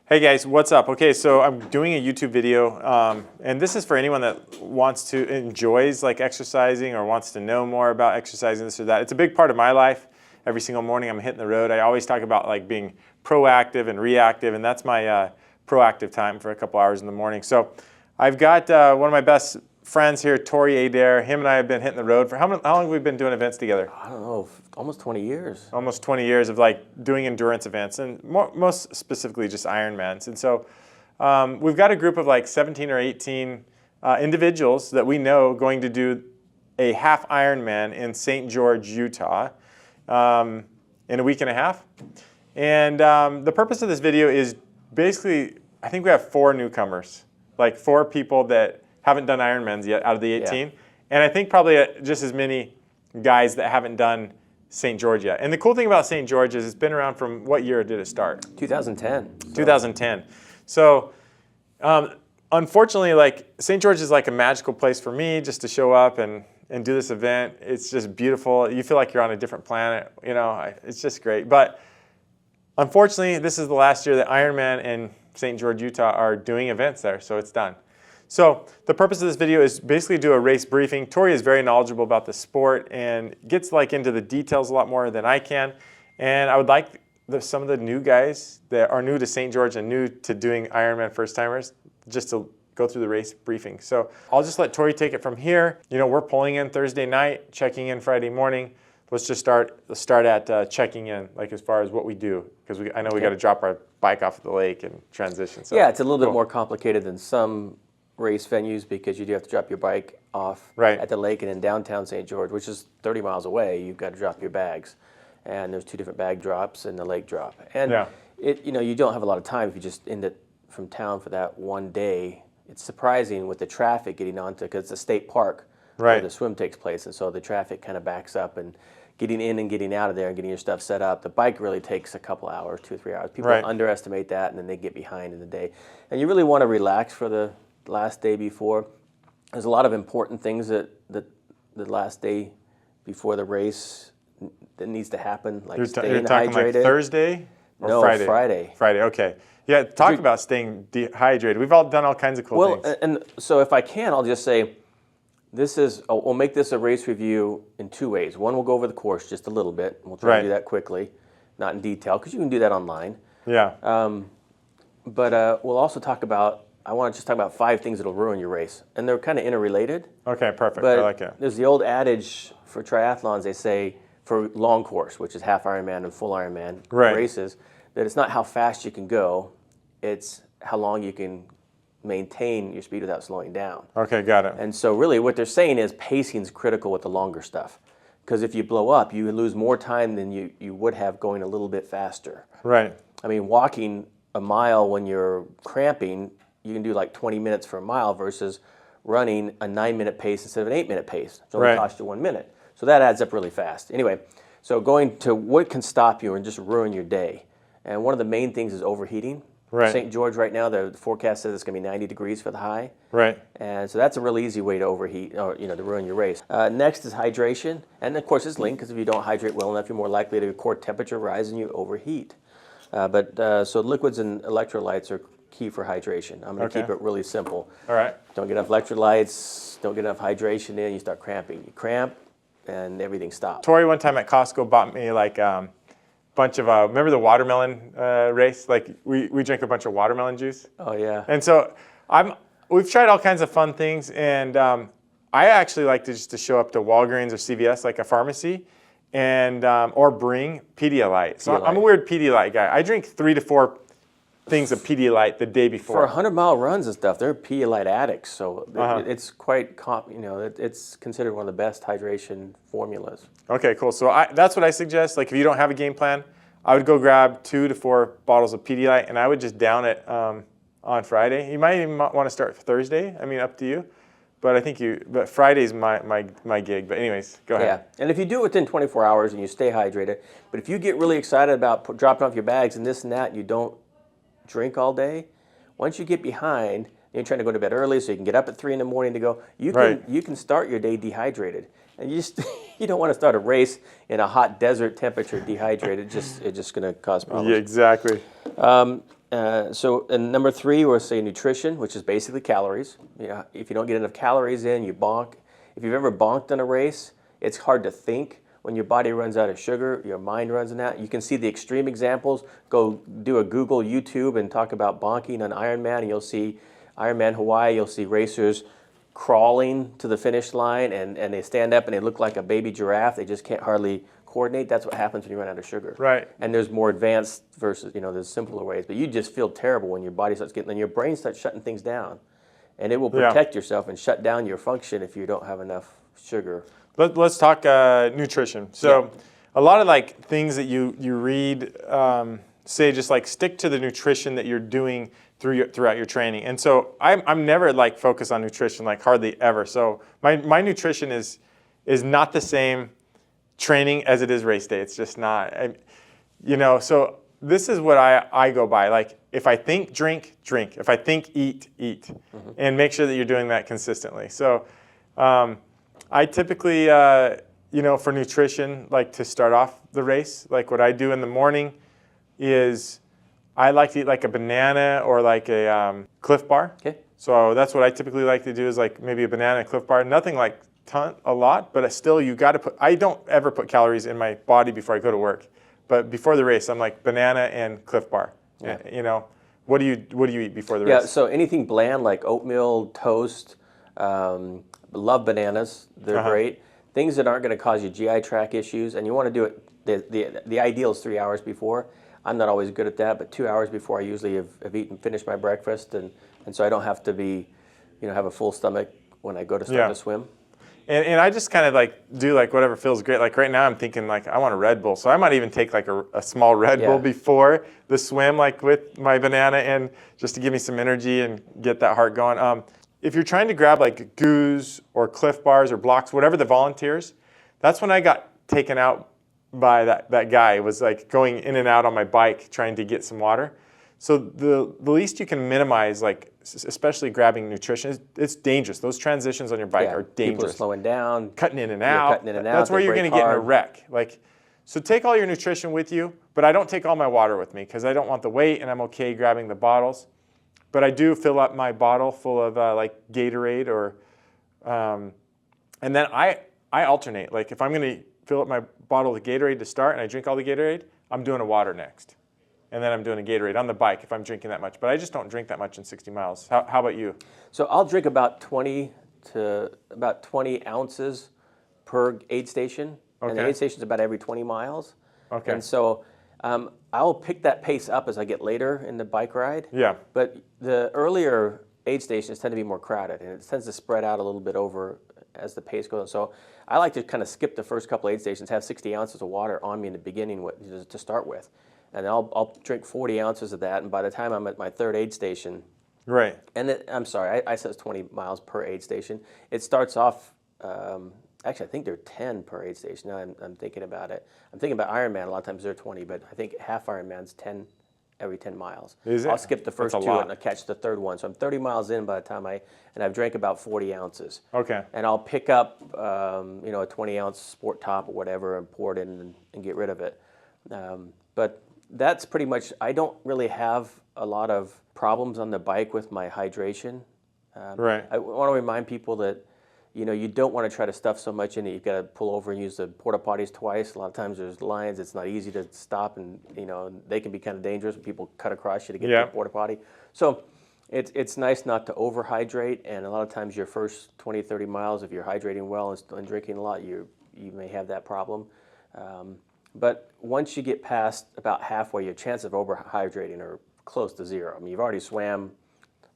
Hey guys, what's up? Okay, so I'm doing a YouTube video, and this is for anyone that enjoys like exercising or wants to know more about exercising, this or that. It's a big part of my life. Every single morning I'm hitting the road. I always talk about like being proactive and reactive, and that's my proactive time for a couple hours in the morning. So I've got one of my best friends here, Tory, Adair. Him and I have been hitting the road for how long have we been doing events together? I don't know, almost 20 years. Almost 20 years of like doing endurance events, and most specifically just Ironmans. And so we've got a group of like 17 or 18 individuals that we know going to do a half Ironman in St. George, Utah in a week and a half. And the purpose of this video is basically, I think we have 4 newcomers, like 4 people that haven't done Ironmans yet out of the 18. Yeah. And I think probably just as many guys that haven't done St. George yet. And the cool thing about St. George is it's been around from, what year did it start? 2010. So. 2010. So unfortunately, like St. George is like a magical place for me just to show up and do this event. It's just beautiful. You feel like you're on a different planet. You know, it's just great. But unfortunately, this is the last year that Ironman and St. George, Utah are doing events there, so it's done. So the purpose of this video is basically do a race briefing. Tory is very knowledgeable about the sport and gets like into the details a lot more than I can. And I would like some of the new guys that are new to St. George and new to doing Ironman first timers just to go through the race briefing. So I'll just let Tory take it from here. You know, we're pulling in Thursday night, checking in Friday morning. Let's just start at checking in, like as far as what we do, because I know we got to drop our bike off at the lake and transition. So, yeah, it's a little bit more complicated than some race venues because you do have to drop your bike off at the lake, and in downtown St. George, which is 30 miles away, you've got to drop your bags. And there's 2 different bag drops and the lake drop. And you don't have a lot of time if you just end it from town for that one day. It's surprising with the traffic getting onto, because it's a state park where the swim takes place, and so the traffic kind of backs up, and getting in and getting out of there and getting your stuff set up. The bike really takes a couple hours, 2 or 3 hours. People underestimate that, and then they get behind in the day. And you really want to relax for the last day before. There's a lot of important things that the last day before the race that needs to happen, like staying talking hydrated. Like Thursday or no, Friday? Friday. Friday, okay. Yeah, talk about staying dehydrated. We've all done all kinds of cool things. Well, and so if I can, I'll just say, we'll make this a race review in 2 ways. One, we'll go over the course just a little bit. We'll try to do that quickly, not in detail, because you can do that online. Yeah. But we'll also I want to just talk about 5 things that'll ruin your race. And they're kind of interrelated. Okay, perfect. But I like it. There's the old adage for triathlons, they say, for long course, which is half Ironman and full Ironman races, that it's not how fast you can go, it's how long you can maintain your speed without slowing down. Okay, got it. And so really what they're saying is pacing is critical with the longer stuff. Because if you blow up, you lose more time than you would have going a little bit faster. Right. I mean, walking a mile when you're cramping, you can do like 20 minutes for a mile versus running a 9-minute pace instead of an 8-minute pace. It's only cost you 1 minute. So that adds up really fast. Anyway, so going to what can stop you and just ruin your day. And one of the main things is overheating. Right. St. George right now, the forecast says it's going to be 90 degrees for the high. Right. And so that's a real easy way to overheat, or to ruin your race. Next is hydration. And of course it's linked, because if you don't hydrate well enough, you're more likely to your core temperature rise and you overheat. So liquids and electrolytes are key for hydration. I'm going to keep it really simple. All right. Don't get enough electrolytes, don't get enough hydration in, you start cramping. You cramp, and everything stops. Tory one time at Costco bought me like bunch of, remember the watermelon race? Like we drank a bunch of watermelon juice. Oh yeah. And so we've tried all kinds of fun things, and I actually like to show up to Walgreens or CVS, like a pharmacy, and or bring Pedialyte. So I'm a weird Pedialyte guy. I drink 3 to 4 things of Pedialyte the day before. For 100-mile runs and stuff, they're Pedialyte addicts, so it's quite, it's considered one of the best hydration formulas. Okay, cool. So that's what I suggest. Like if you don't have a game plan, I would go grab 2 to 4 bottles of Pedialyte, and I would just down it on Friday. You might even want to start Thursday. I mean, up to you. But I think but Friday's my gig. But anyways, go ahead. Yeah, and if you do it within 24 hours and you stay hydrated, but if you get really excited about dropping off your bags and this and that, and you don't drink all day, once you get behind, and you're trying to go to bed early so you can get up at 3 in the morning to go, you can start your day dehydrated. And you don't want to start a race in a hot desert temperature dehydrated. It's just going to cause problems. Yeah, exactly. And number 3, we'll say nutrition, which is basically calories. If you don't get enough calories in, you bonk. If you've ever bonked in a race, it's hard to think. When your body runs out of sugar, your mind runs out. You can see the extreme examples. Go do a Google, YouTube, and talk about bonking on Ironman, and you'll see Ironman Hawaii. You'll see racers crawling to the finish line, and they stand up and they look like a baby giraffe. They just can't hardly coordinate. That's what happens when you run out of sugar. Right. And there's more advanced versus, there's simpler ways. But you just feel terrible when your body starts getting, and your brain starts shutting things down. And it will protect yourself and shut down your function if you don't have enough sugar. Let's talk nutrition. So a lot of like things that you read say just like stick to the nutrition that you're doing throughout your training. And so I'm never like focused on nutrition, like hardly ever. So my nutrition is not the same training as it is race day. It's just not. So this is what I go by. Like if I think drink, drink. If I think eat, eat. Mm-hmm. And make sure that you're doing that consistently. So I typically, for nutrition, like to start off the race, like what I do in the morning is I like to eat like a banana or like a Cliff Bar. Okay. So that's what I typically like to do is like maybe a banana and Cliff Bar. Nothing like a lot, but still you got to put, I don't ever put calories in my body before I go to work. But before the race, I'm like banana and Cliff Bar. Yeah. What do you eat before the race? Yeah, so anything bland like oatmeal, toast, love bananas. They're great. Things that aren't going to cause you GI tract issues, and you want to do it, the ideal is 3 hours before. I'm not always good at that, but 2 hours before I usually have finished my breakfast, and so I don't have to be, have a full stomach when I go to start to swim. And I just kind of like do like whatever feels great. Like right now I'm thinking like I want a Red Bull. So I might even take like a small Red Bull before the swim, like with my banana, and just to give me some energy and get that heart going. If you're trying to grab like goos or Cliff Bars or blocks, whatever the volunteers, that's when I got taken out by that guy. It was like going in and out on my bike trying to get some water. So the least you can minimize, like especially grabbing nutrition, it's dangerous. Those transitions on your bike are dangerous. People are slowing down, cutting in and out. That's where you're going to get in a wreck. So take all your nutrition with you, but I don't take all my water with me because I don't want the weight, and I'm okay grabbing the bottles. But I do fill up my bottle full of like Gatorade and then I alternate. Like if I'm going to fill up my bottle of Gatorade to start and I drink all the Gatorade, I'm doing a water next. And then I'm doing a Gatorade on the bike if I'm drinking that much. But I just don't drink that much in 60 miles. How about you? So I'll drink about 20 ounces per aid station. Okay. And the aid station is about every 20 miles. Okay. And so I'll pick that pace up as I get later in the bike ride. Yeah. But the earlier aid stations tend to be more crowded, and it tends to spread out a little bit over as the pace goes on. So I like to kind of skip the first couple aid stations, have 60 ounces of water on me in the beginning to start with. And I'll drink 40 ounces of that, and by the time I'm at my third aid station, right? And I'm sorry, I said it's 20 miles per aid station. It starts off. Actually, I think they're 10 per aid station. Now I'm thinking about it. I'm thinking about Ironman. A lot of times they're 20, but I think Half Ironman's 10 every 10 miles. Is it? I'll skip the first two and I'll catch the third one. So I'm 30 miles in by the time I've drank about 40 ounces. Okay. And I'll pick up a 20-ounce sport top or whatever and pour it in and get rid of it. But that's pretty much. I don't really have a lot of problems on the bike with my hydration. Right. I want to remind people that you don't want to try to stuff so much in it. You've got to pull over and use the porta potties twice. A lot of times there's lines. It's not easy to stop, and they can be kind of dangerous when people cut across you to get to the porta potty. So it's nice not to overhydrate, and a lot of times your first 20, 30 miles, if you're hydrating well and drinking a lot, you may have that problem. But once you get past about halfway, your chance of overhydrating are close to zero. I mean, you've already swam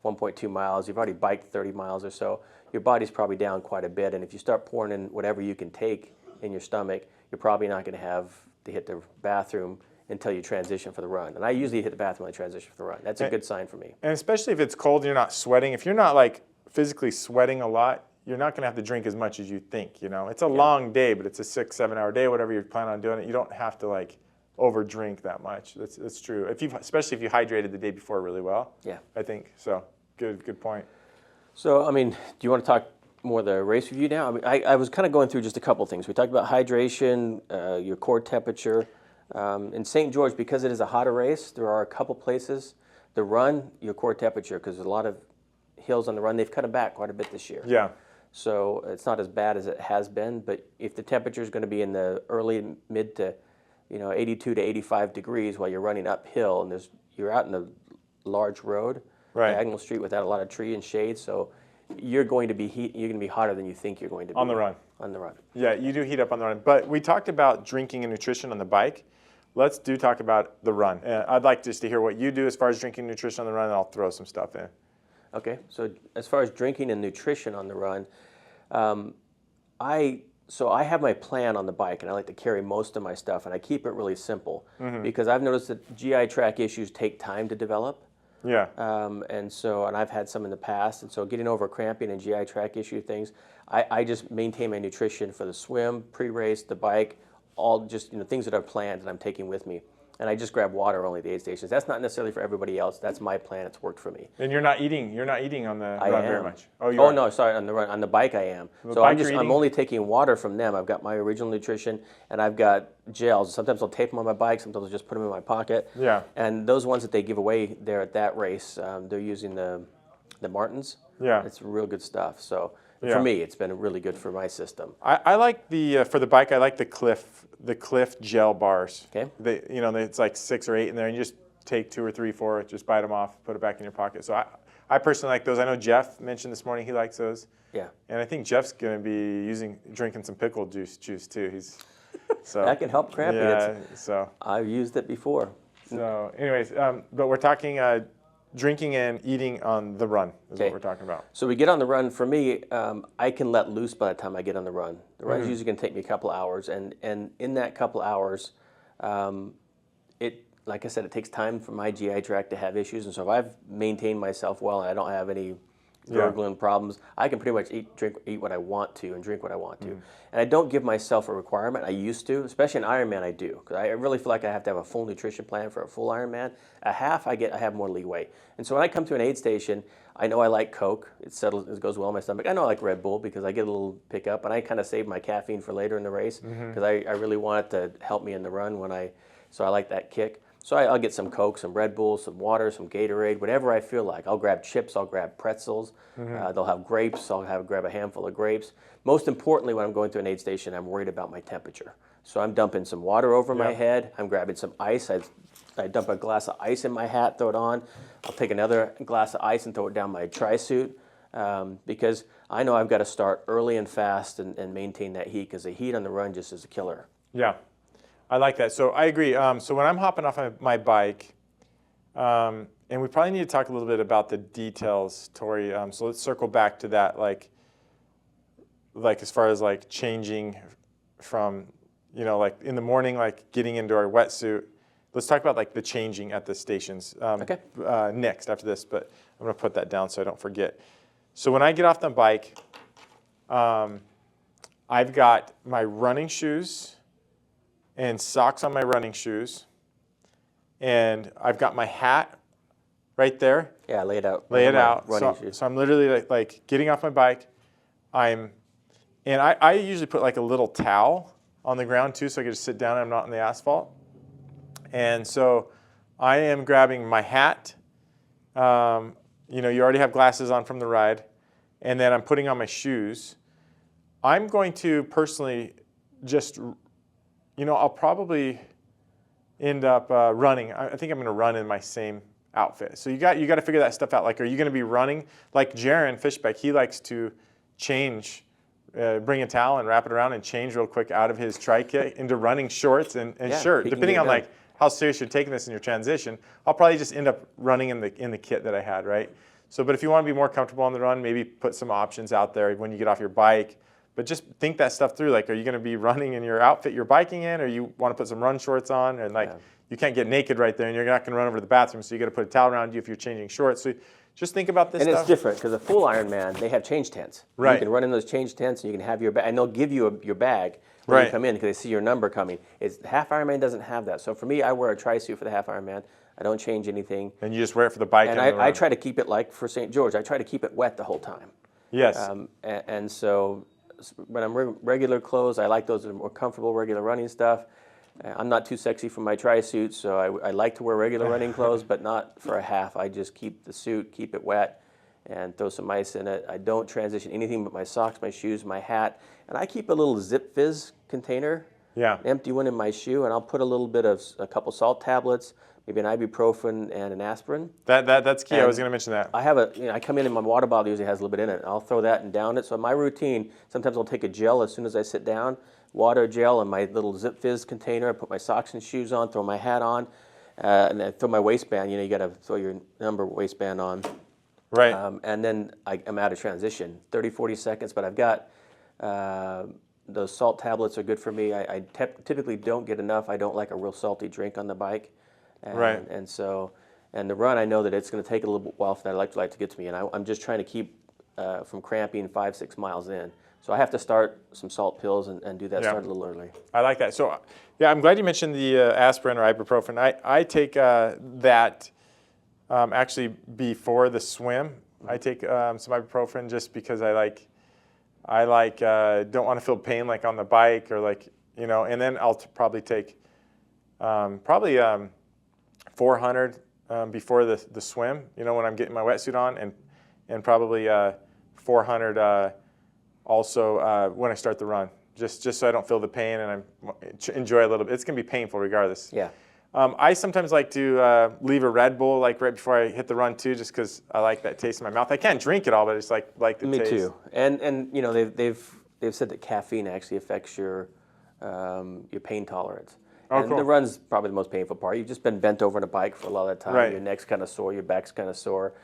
1.2 miles. You've already biked 30 miles or so. Your body's probably down quite a bit. And if you start pouring in whatever you can take in your stomach, you're probably not going to have to hit the bathroom until you transition for the run. And I usually hit the bathroom when I transition for the run. That's a good sign for me. And especially if it's cold and you're not sweating. If you're not like physically sweating a lot, you're not going to have to drink as much as you think. It's a long day, but it's a 6-7 hour day, whatever you're planning on doing it. You don't have to like over drink that much. That's true. Especially if you hydrated the day before really well. Yeah. I think so. Good point. So, do you want to talk more of the race review now? I was kind of going through just a couple things. We talked about hydration, your core temperature. In St. George, because it is a hotter race, there are a couple places The run, your core temperature, because there's a lot of hills on the run, they've cut them back quite a bit this year. Yeah. So it's not as bad as it has been, but if the temperature is going to be in the early mid to 82 to 85 degrees while you're running uphill, and you're out in a large road, diagonal street without a lot of tree and shade, so you're going to be hotter than you think you're going to be. On the run. On the run. Yeah, you do heat up on the run. But we talked about drinking and nutrition on the bike. Let's talk about the run. I'd like just to hear what you do as far as drinking and nutrition on the run, and I'll throw some stuff in. Okay, so as far as drinking and nutrition on the run, I have my plan on the bike, and I like to carry most of my stuff, and I keep it really simple because I've noticed that GI tract issues take time to develop. Yeah. And I've had some in the past, and so getting over cramping and GI tract issue things, I just maintain my nutrition for the swim, pre-race, the bike, all just things that are planned and I'm taking with me. And I just grab water only at the aid stations. That's not necessarily for everybody else. That's my plan. It's worked for me. And you're not eating on the run very much. Oh, no, sorry, on the run, on the bike I am. So I'm only taking water from them. I've got my original nutrition and I've got gels. Sometimes I'll tape them on my bike. Sometimes I'll just put them in my pocket. Yeah. And those ones that they give away there at that race, they're using the Martins. Yeah. It's real good stuff. So for me, it's been really good for my system. I like for the bike, I like the Cliff gel bars. Okay. It's like 6 or 8 in there, and you just take 2 or 3, 4, just bite them off, put it back in your pocket. So I personally like those. I know Jeff mentioned this morning he likes those. Yeah. And I think Jeff's going to be drinking some pickle juice too. That can help cramping. Yeah. I've used it before. So, anyways, but we're talking drinking and eating on the run is what we're talking about. So we get on the run. For me, I can let loose by the time I get on the run. The run is usually going to take me a couple hours, and in that couple hours, like I said, it takes time for my GI tract to have issues, and so if I've maintained myself well and I don't have any gurgling problems, I can pretty much eat what I want to and drink what I want to. And I don't give myself a requirement. I used to, especially in Ironman I do, because I really feel like I have to have a full nutrition plan for a full Ironman. A half, I have more leeway. And so when I come to an aid station, I know I like Coke. It goes well in my stomach. I know I like Red Bull because I get a little pickup, and I kind of save my caffeine for later in the race because I really want it to help me in the run so I like that kick. So I'll get some Coke, some Red Bull, some water, some Gatorade, whatever I feel like. I'll grab chips, I'll grab pretzels. They'll have grapes, I'll grab a handful of grapes. Most importantly, when I'm going to an aid station, I'm worried about my temperature. So I'm dumping some water over my head. I'm grabbing some ice. I dump a glass of ice in my hat, throw it on. I'll take another glass of ice and throw it down my tri-suit because I know I've got to start early and fast and maintain that heat because the heat on the run just is a killer. Yeah. I like that. So I agree. So when I'm hopping off my bike, and we probably need to talk a little bit about the details, Tory. So let's circle back to that, like as far as like changing from, like in the morning, like getting into our wetsuit. Let's talk about like the changing at the stations next after this, but I'm going to put that down so I don't forget. So when I get off the bike, I've got my running shoes and socks on my running shoes, and I've got my hat right there. Yeah, lay it out. So I'm literally like getting off my bike. I usually put like a little towel on the ground too, so I can just sit down and I'm not on the asphalt. And so I am grabbing my hat. You already have glasses on from the ride, and then I'm putting on my shoes. I'm going to personally just I'll probably end up running. I think I'm going to run in my same outfit. So you got to figure that stuff out. Like, are you going to be running? Like Jaron Fishbeck, he likes to change, bring a towel and wrap it around and change real quick out of his tri-kit into running shorts and shirt. Depending on like how serious you're taking this in your transition, I'll probably just end up running in the kit that I had, right? So, but if you want to be more comfortable on the run, maybe put some options out there when you get off your bike. But just think that stuff through. Like, are you going to be running in your outfit you're biking in, or you want to put some run shorts on? And you can't get naked right there, and you're not going to run over to the bathroom, so you got to put a towel around you if you're changing shorts. So just think about this stuff. And it's different because a full Ironman, they have change tents. Right. You can run in those change tents, and you can have your bag, and they'll give you your bag when you come in because they see your number coming. Half Ironman doesn't have that. So for me, I wear a tri-suit for the Half Ironman. I don't change anything. And you just wear it for the bike. And I try to keep it like for St. George. I try to keep it wet the whole time. Yes. And so when I'm regular clothes, I like those that are more comfortable, regular running stuff. I'm not too sexy for my tri-suit, so I like to wear regular running clothes, but not for a half. I just keep the suit, keep it wet, and throw some ice in it. I don't transition anything but my socks, my shoes, my hat, and I keep a little Zip Fizz container, Yeah. an empty one in my shoe, and I'll put a little bit of a couple salt tablets, maybe an ibuprofen and an aspirin. That's key. And I was going to mention that. I have I come in and my water bottle usually has a little bit in it. I'll throw that and down it. So my routine, sometimes I'll take a gel as soon as I sit down, water, gel, in my little Zip Fizz container. I put my socks and shoes on, throw my hat on, and then throw my waistband. You got to throw your number waistband on. Right. And then I'm out of transition, 30, 40 seconds, but I've got those salt tablets are good for me. I typically don't get enough. I don't like a real salty drink on the bike. Right. And so, and the run, I know that it's going to take a little while for that electrolyte to get to me, and I'm just trying to keep from cramping 5-6 miles in. So I have to start some salt pills and do that start a little early. I like that. So, yeah, I'm glad you mentioned the aspirin or ibuprofen. I take that actually before the swim. I take some ibuprofen just because I don't want to feel pain like on the bike or and then I'll probably take 400 before the swim, when I'm getting my wetsuit on, and probably 400 also when I start the run, just so I don't feel the pain and I enjoy a little bit. It's going to be painful regardless. Yeah. I sometimes like to leave a Red Bull right before I hit the run too, just because I like that taste in my mouth. I can't drink it all, but I just like the taste. Me too. And they've said that caffeine actually affects your pain tolerance. And cool. The run's probably the most painful part. You've just been bent over on a bike for a lot of the time. Right. Your neck's kind of sore, your back's kind of sore.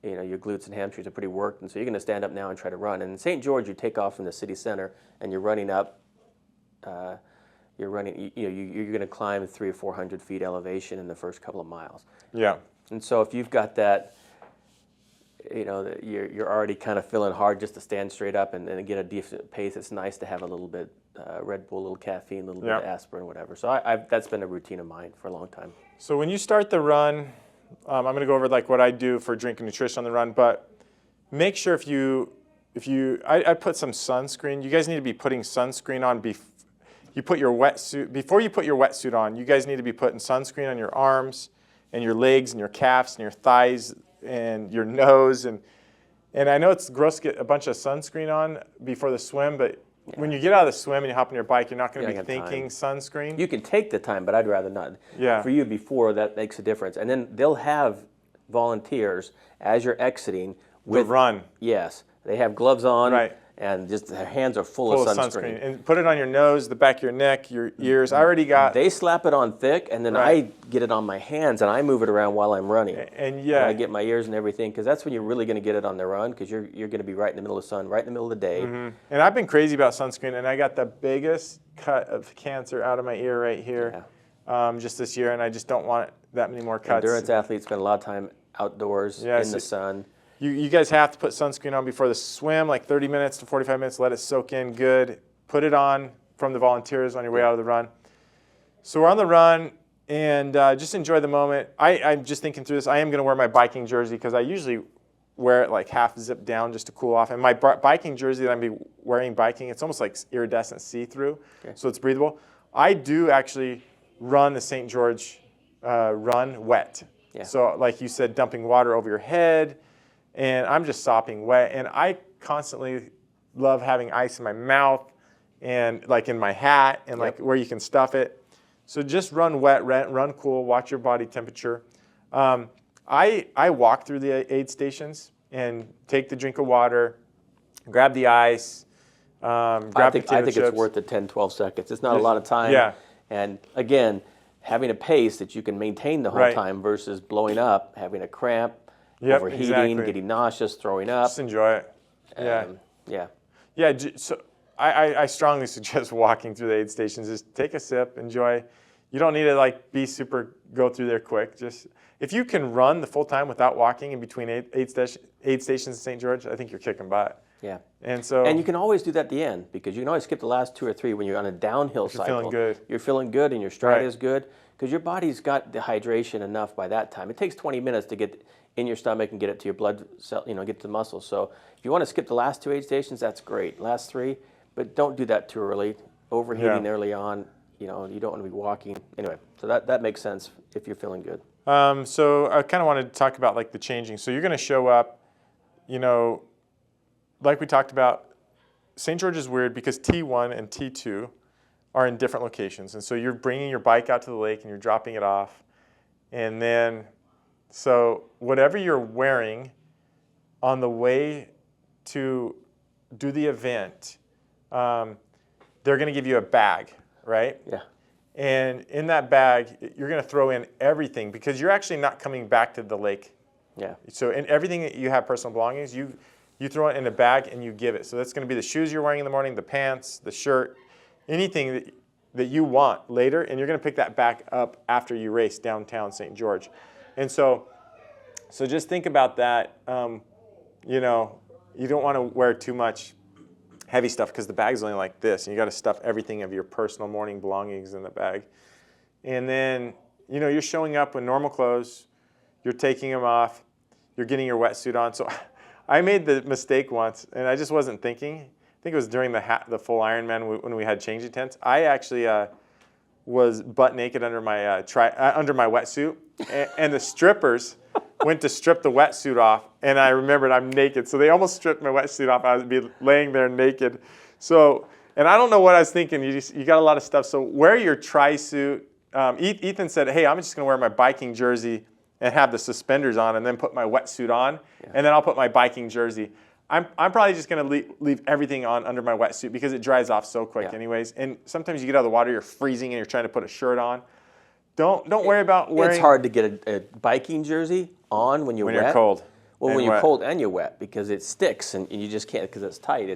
Your glutes and hamstrings are pretty worked, and so you're going to stand up now and try to run. And in St. George, you take off from the city center, and you're running up. You're going to climb 300 or 400 feet elevation in the first couple of miles. Yeah. And so if you've got that, you're already kind of feeling hard just to stand straight up and get a decent pace. It's nice to have a little bit Red Bull, a little caffeine, a little bit of aspirin, whatever. So that's been a routine of mine for a long time. So when you start the run, I'm going to go over what I do for drink and nutrition on the run, but make sure I put some sunscreen. You guys need to be putting sunscreen on before you put your wetsuit on. You guys need to be putting sunscreen on your arms and your legs and your calves and your thighs and your nose. And I know it's gross to get a bunch of sunscreen on before the swim, but when you get out of the swim and you hop on your bike, you're not going to be thinking sunscreen. You can take the time, but I'd rather not. Yeah. For you before, that makes a difference. And then they'll have volunteers as you're exiting with the run. Yes. They have gloves on. Right. And just their hands are full of sunscreen. And put it on your nose, the back of your neck, your ears. I already got. They slap it on thick, and then I get it on my hands, and I move it around while I'm running. And I get my ears and everything, because that's when you're really going to get it on the run, because you're going to be right in the middle of the sun, right in the middle of the day. Mm-hmm. And I've been crazy about sunscreen, and I got the biggest cut of cancer out of my ear right here just this year, and I just don't want that many more cuts. Endurance athletes spend a lot of time outdoors in the sun. You guys have to put sunscreen on before the swim, like 30 minutes to 45 minutes. Let it soak in good. Put it on from the volunteers on your way out of the run. So we're on the run, and just enjoy the moment. I'm just thinking through this. I am going to wear my biking jersey because I usually wear it like half zipped down just to cool off. And my biking jersey that I'm going to be wearing biking, it's almost like iridescent see-through, so it's breathable. I do actually run the St. George run wet. Yeah. So like you said, dumping water over your head. And I'm just sopping wet, and I constantly love having ice in my mouth and like in my hat and like where you can stuff it. So just run wet, run cool, watch your body temperature. I walk through the aid stations and take the drink of water, grab the ice, grab I think chips. it's worth the 10, 12 seconds. It's not a lot of time. Yeah. And again, having a pace that you can maintain the whole time versus blowing up, having a cramp, overheating, getting nauseous, throwing up. Just enjoy it. Yeah. So I strongly suggest walking through the aid stations. Just take a sip, enjoy. You don't need to go through there quick. Just if you can run the full time without walking in between aid stations in St. George, I think you're kicking butt. Yeah. And you can always do that at the end, because you can always skip the last 2 or 3 when you're on a downhill cycle. You're feeling good. You're feeling good, and your stride is good, because your body's got the hydration enough by that time. It takes 20 minutes to get in your stomach and get it to your blood cell, get to the muscles. So if you want to skip the last 2 aid stations, that's great. Last 3, but don't do that too early. Overheating early on you don't want to be walking. Anyway, so that makes sense if you're feeling good. So I kind of wanted to talk about like the changing. So you're going to show up, like we talked about, St. George is weird because T1 and T2 are in different locations. And so you're bringing your bike out to the lake and you're dropping it off. And then, so whatever you're wearing on the way to do the event, they're going to give you a bag, right? Yeah. And in that bag, you're going to throw in everything because you're actually not coming back to the lake. Yeah. So in everything that you have personal belongings, you throw it in a bag and you give it. So that's going to be the shoes you're wearing in the morning, the pants, the shirt, anything that you want later, and you're going to pick that back up after you race downtown St. George. And so just think about that. You don't want to wear too much heavy stuff because the bag's only like this, and you got to stuff everything of your personal morning belongings in the bag. And then, you're showing up in normal clothes, you're taking them off, you're getting your wetsuit on. So I made the mistake once, and I just wasn't thinking. I think it was during the full Ironman when we had changing tents. I actually was butt naked under my wetsuit, and the strippers went to strip the wetsuit off, and I remembered I'm naked. So they almost stripped my wetsuit off. I would be laying there naked. So, and I don't know what I was thinking. You got a lot of stuff. So wear your tri-suit. Ethan said, hey, I'm just going to wear my biking jersey and have the suspenders on and then put my wetsuit on, and then I'll put my biking jersey. I'm probably just going to leave everything on under my wetsuit because it dries off so quick anyways. And sometimes you get out of the water, you're freezing, and you're trying to put a shirt on. Don't worry about wearing... It's hard to get a biking jersey on when you're wet. When you're cold. Well, when you're cold and you're wet because it sticks and you just can't because it's tight.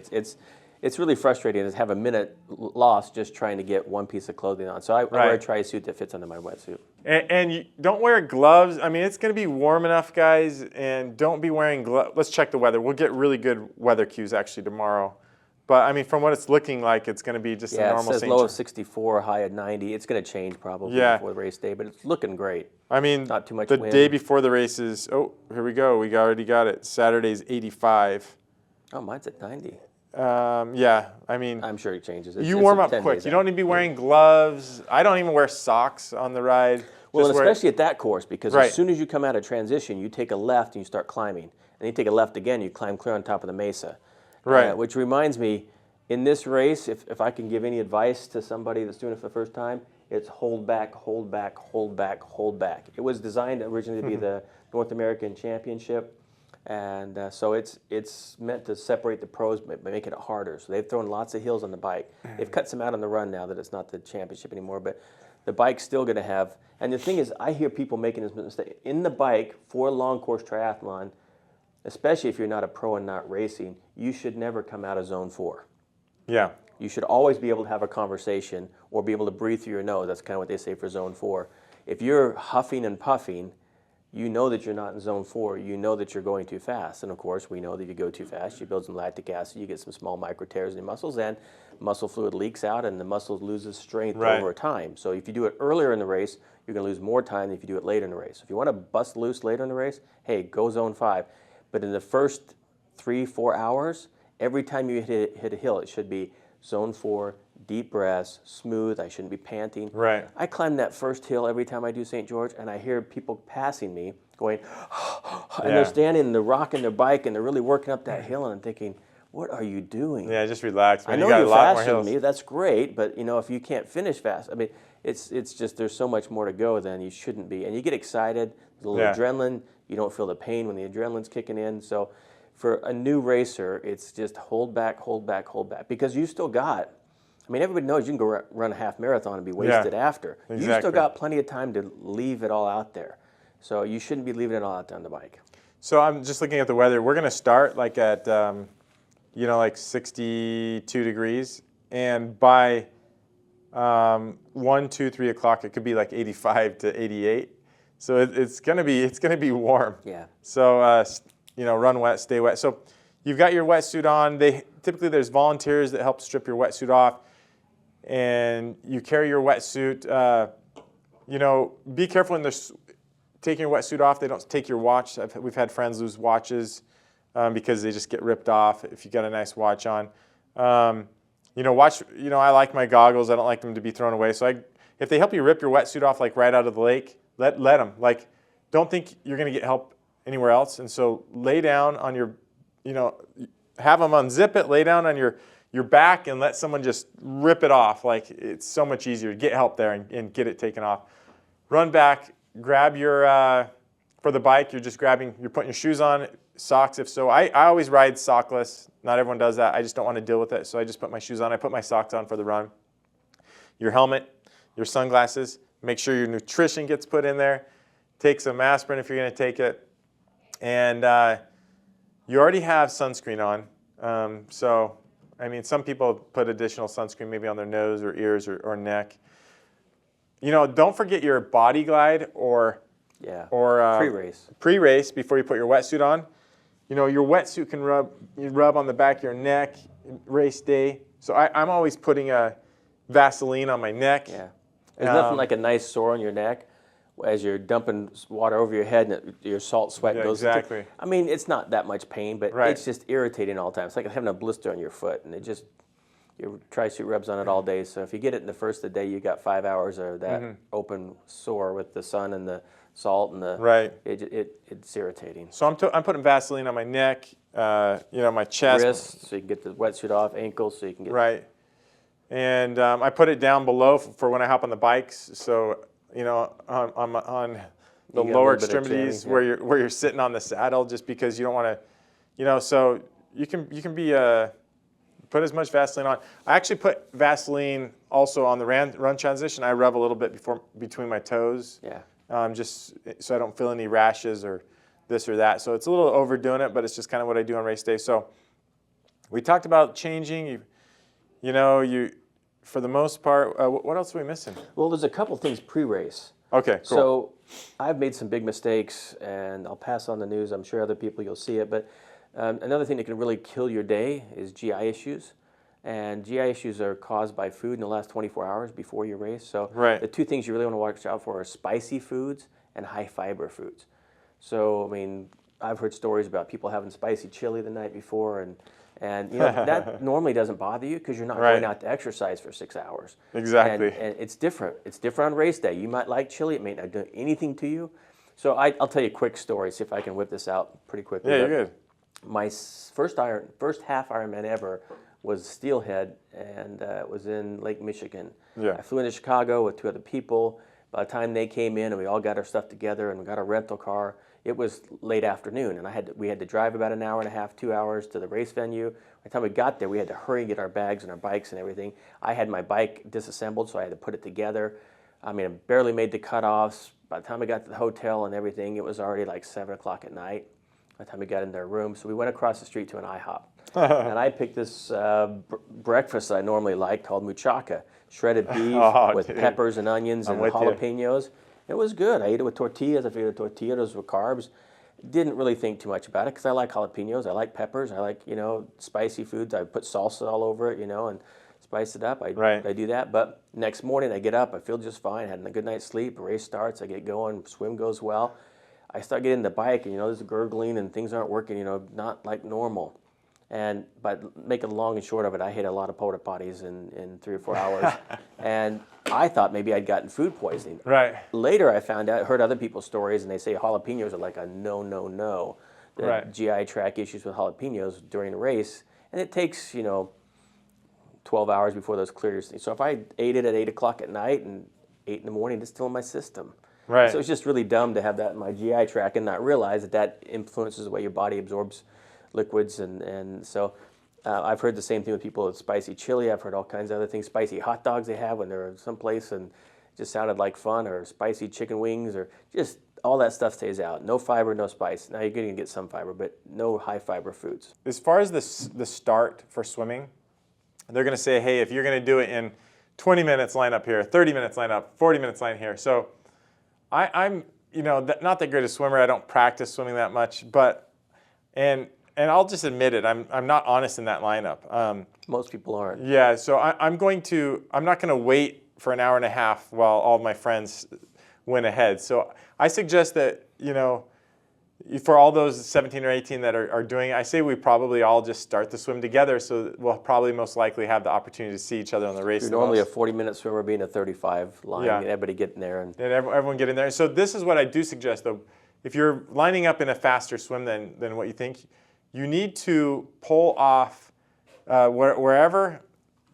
It's really frustrating to have a minute lost just trying to get one piece of clothing on. So I wear a tri-suit that fits under my wetsuit. And you don't wear gloves. I mean, it's going to be warm enough, guys, and don't be wearing gloves. Let's check the weather. We'll get really good weather cues actually tomorrow. But, I mean, from what it's looking like, it's going to be just a normal it says low of 64, high of 90. It's going to change probably before the race day, but it's looking great. I mean, not too much the wind. Day before the race is, here we go. We already got it. Saturday's 85. Oh, mine's at 90. Yeah, I mean, I'm sure it changes. You warm up quick. You don't need to be wearing gloves. I don't even wear socks on the ride. Well, and especially at that course, because as soon as you come out of transition, you take a left and you start climbing. And you take a left again, you climb clear on top of the mesa. Right. Which reminds me, in this race, if I can give any advice to somebody that's doing it for the first time, it's hold back, hold back, hold back, hold back. It was designed originally to be the North American Championship. And so it's meant to separate the pros by making it harder. So they've thrown lots of hills on the bike. They've cut some out on the run now that it's not the championship anymore. But the bike's still going to have. And the thing is, I hear people making this mistake. In the bike for a long course triathlon, especially if you're not a pro and not racing, you should never come out of zone 4. Yeah. You should always be able to have a conversation or be able to breathe through your nose. That's kind of what they say for zone 4. If you're huffing and puffing, you know that you're not in zone 4. You know that you're going too fast. And of course, we know that if you go too fast, you build some lactic acid, you get some small micro tears in your muscles, and muscle fluid leaks out, and the muscle loses strength over time. So if you do it earlier in the race, you're going to lose more time than if you do it later in the race. If you want to bust loose later in the race, hey, go zone 5. But in the first 3-4 hours, every time you hit a hill, it should be zone 4, deep breaths, smooth. I shouldn't be panting. Right. I climb that first hill every time I do St. George, and I hear people passing me going, and they're standing and they're rocking their bike and they're really working up that hill, and I'm thinking, what are you doing? Yeah, just relax. Man. I know you got you're a lot faster more than me. That's great, but if you can't finish fast, I mean, it's just there's so much more to go than you shouldn't be, and you get excited, a little adrenaline. You don't feel the pain when the adrenaline's kicking in. So, for a new racer, it's just hold back, hold back, hold back, because you still got. I mean, everybody knows you can go run a half marathon and be wasted after. Exactly. You still got plenty of time to leave it all out there. So you shouldn't be leaving it all out there on the bike. So I'm just looking at the weather. We're going to start like at, like 62 degrees. And by 1, 2, 3 o'clock, it could be like 85 to 88. So it's going to be warm. Yeah. So, run wet, stay wet. So you've got your wetsuit on. Typically there's volunteers that help strip your wetsuit off. And you carry your wetsuit. Be careful when they're taking your wetsuit off. They don't take your watch. We've had friends lose watches because they just get ripped off if you got a nice watch on. watch, I like my goggles. I don't like them to be thrown away. So if they help you rip your wetsuit off like right out of the lake, let them. Like, don't think you're going to get help anywhere else. And so lay down on your, have them unzip it, lay down on your back and let someone just rip it off. Like, it's so much easier to get help there and get it taken off. Run back, grab your, for the bike, you're putting your shoes on, socks if so. I always ride sockless. Not everyone does that. I just don't want to deal with it. So I just put my shoes on. I put my socks on for the run. Your helmet, your sunglasses, make sure your nutrition gets put in there. Take some aspirin if you're going to take it. And you already have sunscreen on. So, I mean, some people put additional sunscreen maybe on their nose or ears or neck. Don't forget your body glide or pre-race. Pre-race before you put your wetsuit on. Your wetsuit can rub on the back of your neck race day. So I'm always putting a Vaseline on my neck. Yeah. There's nothing like a nice sore on your neck as you're dumping water over your head and your salt sweat goes. Exactly. I mean, it's not that much pain, but it's just irritating all the time. It's like having a blister on your foot, and your tri-suit rubs on it all day. So if you get it in the first of the day, you got 5 hours of that open sore with the sun and the salt and the it's irritating. So I'm putting Vaseline on my neck, my chest, wrists, so you can get the wetsuit off, ankles, so you can get and I put it down below for when I hop on the bikes. So on the lower extremities where you're sitting on the saddle, just because you don't want to, so you can be put as much Vaseline on. I actually put Vaseline also on the run transition. I rub a little bit between my toes. Yeah. Just so I don't feel any rashes or this or that. So it's a little overdoing it, but it's just kind of what I do on race day. So we talked about changing. For the most part, what else are we missing? Well, there's a couple things pre-race. Okay, cool. So I've made some big mistakes, and I'll pass on the news. I'm sure other people, you'll see it. But another thing that can really kill your day is GI issues. And GI issues are caused by food in the last 24 hours before your race. So the two things you really want to watch out for are spicy foods and high fiber foods. So, I mean, I've heard stories about people having spicy chili the night before, and that normally doesn't bother you because you're not going out to exercise for 6 hours. Exactly. And it's different. It's different on race day. You might like chili. It may not do anything to you. So I'll tell you a quick story, see if I can whip this out pretty quickly. Yeah, you're good. My first half Ironman ever was Steelhead, and it was in Lake Michigan. Yeah. I flew into Chicago with 2 other people. By the time they came in and we all got our stuff together and we got a rental car, it was late afternoon, and we had to drive about an hour and a half, 2 hours to the race venue. By the time we got there, we had to hurry and get our bags and our bikes and everything. I had my bike disassembled, so I had to put it together. I mean, I barely made the cutoffs. By the time we got to the hotel and everything, it was already like 7 o'clock at night. By the time we got into our room, so we went across the street to an IHOP. And I picked this breakfast that I normally like called muchacha, shredded beef with peppers and onions and jalapenos. It was good. I ate it with tortillas. I figured tortillas were carbs. Didn't really think too much about it because I like jalapenos. I like peppers. I like, spicy foods. I put salsa all over it, and spice it up. I do that. But next morning I get up. I feel just fine. Had a good night's sleep. Race starts. I get going. Swim goes well. I start getting the bike, and, there's gurgling and things aren't working, not like normal. And but make it long and short of it, I hit a lot of porta potties in 3 or 4 hours, and I thought maybe I'd gotten food poisoning. Right. Later, I heard other people's stories, and they say jalapenos are like a no. The GI tract issues with jalapenos during the race, and it takes 12 hours before those clears. So if I ate it at 8 o'clock at night and 8 in the morning, it's still in my system. Right. So it's just really dumb to have that in my GI tract and not realize that influences the way your body absorbs liquids, and so I've heard the same thing with people with spicy chili. I've heard all kinds of other things. Spicy hot dogs they have when they're someplace and it just sounded like fun, or spicy chicken wings, or just all that stuff stays out. No fiber, no spice. Now you're going to get some fiber, but no high fiber foods. As far as the start for swimming, they're going to say, hey, if you're going to do it in 20 minutes, line up here, 30 minutes, line up, 40 minutes, line here. So I'm not that great a swimmer. I don't practice swimming that much, but and I'll just admit it, I'm not honest in that lineup. Most people aren't. Yeah, so I'm not going to wait for an hour and a half while all my friends went ahead. So I suggest that, for all those 17 or 18 that are doing it, I say we probably all just start the swim together, so we'll probably most likely have the opportunity to see each other on the race. You're normally a 40-minute swimmer being a 35 line, and everybody getting there. And everyone get in there. So this is what I do suggest, though. If you're lining up in a faster swim than what you think, you need to pull off wherever,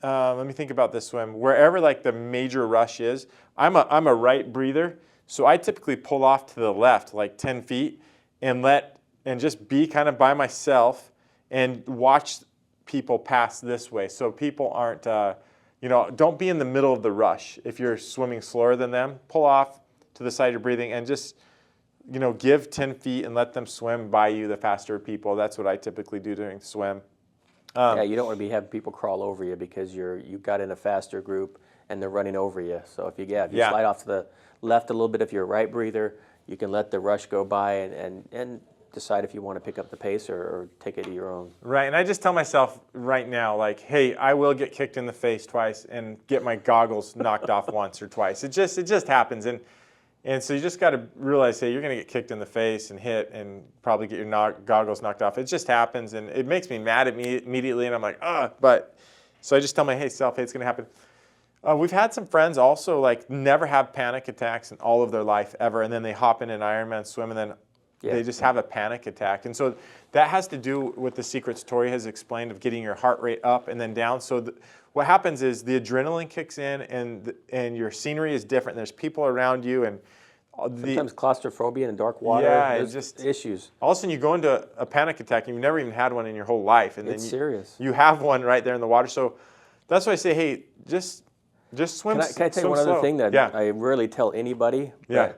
let me think about this swim, wherever like the major rush is. I'm a right breather, so I typically pull off to the left like 10 feet and just be kind of by myself and watch people pass this way. So people aren't, don't be in the middle of the rush. If you're swimming slower than them, pull off to the side you're breathing and just, give 10 feet and let them swim by you, the faster people. That's what I typically do during the swim. Yeah, you don't want to be having people crawl over you because you got in a faster group and they're running over you. So if you slide off to the left a little bit, if you're a right breather, you can let the rush go by and decide if you want to pick up the pace or take it to your own. Right, and I just tell myself right now, like, hey, I will get kicked in the face twice and get my goggles knocked off once or twice. It just happens, and so you just got to realize, hey, you're going to get kicked in the face and hit and probably get your goggles knocked off. It just happens, and it makes me mad at me immediately, and I'm like, so I just tell myself, hey, it's going to happen. We've had some friends also like never have panic attacks in all of their life ever, and then they hop in an Ironman swim, and then they just have a panic attack. And so that has to do with the secrets Tory has explained of getting your heart rate up and then down. So what happens is the adrenaline kicks in, and your scenery is different. There's people around you, and sometimes claustrophobia in dark water. Yeah, there's just issues. All of a sudden you go into a panic attack, and you've never even had one in your whole life, and it's then serious. You have one right there in the water. So that's why I say, hey, just swim. Can I tell you one other thing that I rarely tell anybody? Yeah.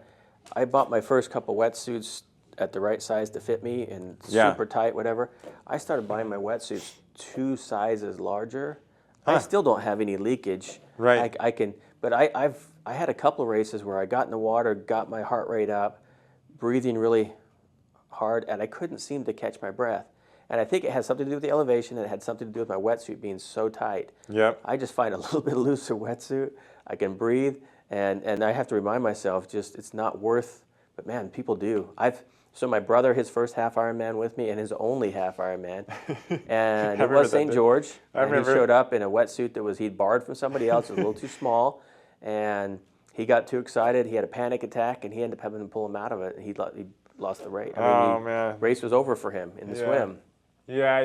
I bought my first couple wetsuits at the right size to fit me and super tight, whatever. I started buying my wetsuits 2 sizes larger. I still don't have any leakage. Right. But I had a couple of races where I got in the water, got my heart rate up, breathing really hard, and I couldn't seem to catch my breath. And I think it has something to do with the elevation, and it had something to do with my wetsuit being so tight. Yep. I just find a little bit looser wetsuit. I can breathe, and I have to remind myself, just it's not worth. But man, people do. So my brother, his first half Ironman with me, and his only half Ironman, and it was St. George. And he showed up in a wetsuit that he'd borrowed from somebody else. It was a little too small, and he got too excited. He had a panic attack, and he ended up having to pull him out of it. And he lost the race. Man, race was over for him in the swim. Yeah,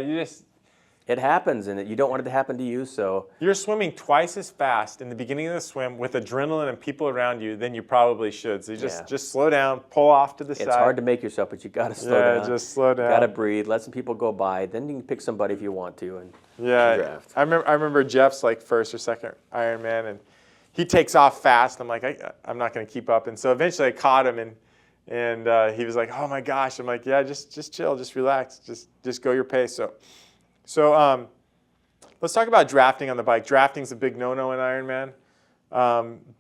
it happens, and you don't want it to happen to you. So you're swimming twice as fast in the beginning of the swim with adrenaline and people around you than you probably should. So you just slow down, pull off to the side. It's hard to make yourself, but you got to slow down. Yeah, just slow down. You got to breathe. Let some people go by. Then you can pick somebody if you want to and draft. I remember Jeff's like first or second Ironman, and he takes off fast. I'm like, I'm not going to keep up, and so eventually I caught him, and he was like, oh my gosh. I'm like, yeah, just chill, just relax, just go your pace. So let's talk about drafting on the bike. Drafting's a big no-no in Ironman.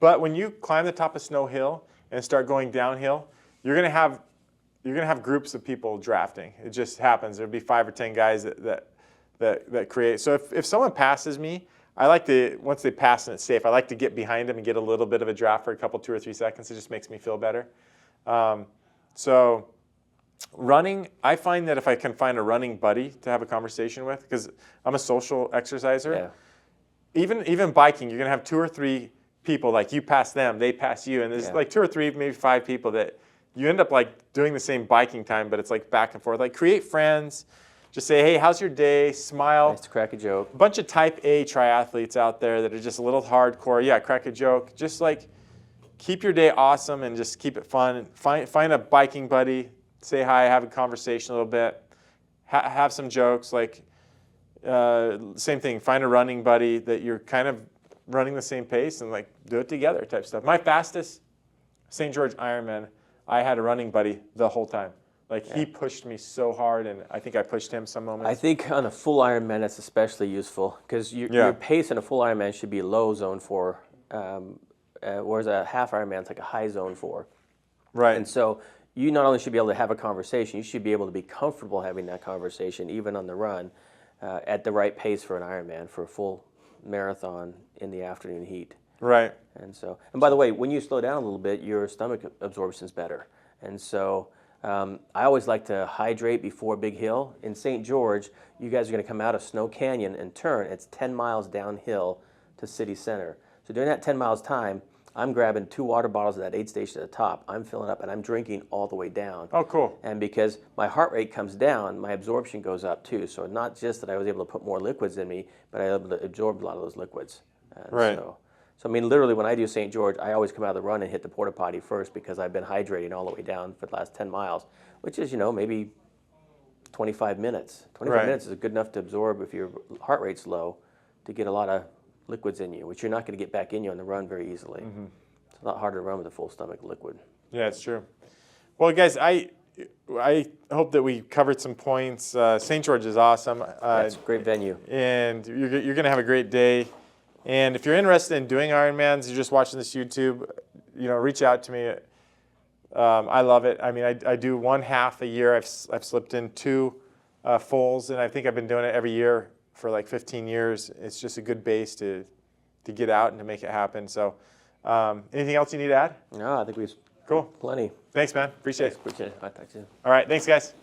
But when you climb the top of Snow Hill and start going downhill, you're gonna have groups of people drafting. It just happens. There'll be 5 or 10 guys that create. So if someone passes me, I like to, once they pass and it's safe, I like to get behind them and get a little bit of a draft for a couple, 2 or 3 seconds. It just makes me feel better. Running, I find that if I can find a running buddy to have a conversation with, because I'm a social exerciser, even biking, you're going to have 2 or 3 people, like you pass them, they pass you, and there's like 2 or 3, maybe 5 people that you end up like doing the same biking time, but it's like back and forth. Like create friends, just say, hey, how's your day? Smile. Nice to crack a joke. A bunch of type A triathletes out there that are just a little hardcore. Yeah, crack a joke. Just like keep your day awesome and just keep it fun. Find a biking buddy. Say hi, have a conversation a little bit, have some jokes. Like same thing, find a running buddy that you're kind of running the same pace and like do it together type stuff. My fastest St. George Ironman, I had a running buddy the whole time. Like he pushed me so hard, and I think I pushed him some moments. I think on a full Ironman that's especially useful because your pace in a full Ironman should be low zone 4, whereas a half Ironman is like a high zone 4. Right. And so you not only should be able to have a conversation, you should be able to be comfortable having that conversation even on the run at the right pace for an Ironman, for a full marathon in the afternoon heat. Right. And by the way, when you slow down a little bit, your stomach absorption is better. And so I always like to hydrate before a big hill. In St. George, you guys are going to come out of Snow Canyon and turn. It's 10 miles downhill to city center. So during that 10 miles time, I'm grabbing 2 water bottles at that aid station at the top. I'm filling up and I'm drinking all the way down. Oh, cool. And because my heart rate comes down, my absorption goes up too. So not just that I was able to put more liquids in me, but I was able to absorb a lot of those liquids. And right. So I mean, literally, when I do St. George, I always come out of the run and hit the porta potty first because I've been hydrating all the way down for the last 10 miles, which is, maybe 25 minutes. 25 minutes is good enough to absorb if your heart rate's low to get a lot of liquids in you, which you're not going to get back in you on the run very easily. Mm-hmm. It's a lot harder to run with a full stomach liquid. Yeah, it's true. Well, guys, I hope that we covered some points. St. George is awesome. It's a great venue. And you're going to have a great day. And if you're interested in doing Ironmans, you're just watching this YouTube, reach out to me. I love it. I mean, I do 1 half a year. I've slipped in 2 fulls, and I think I've been doing it every year for like 15 years. It's just a good base to get out and to make it happen. So anything else you need to add? No, I think we've cool. Plenty. Thanks, man. Appreciate it. Appreciate it. I'll talk to you. All right. Thanks, guys.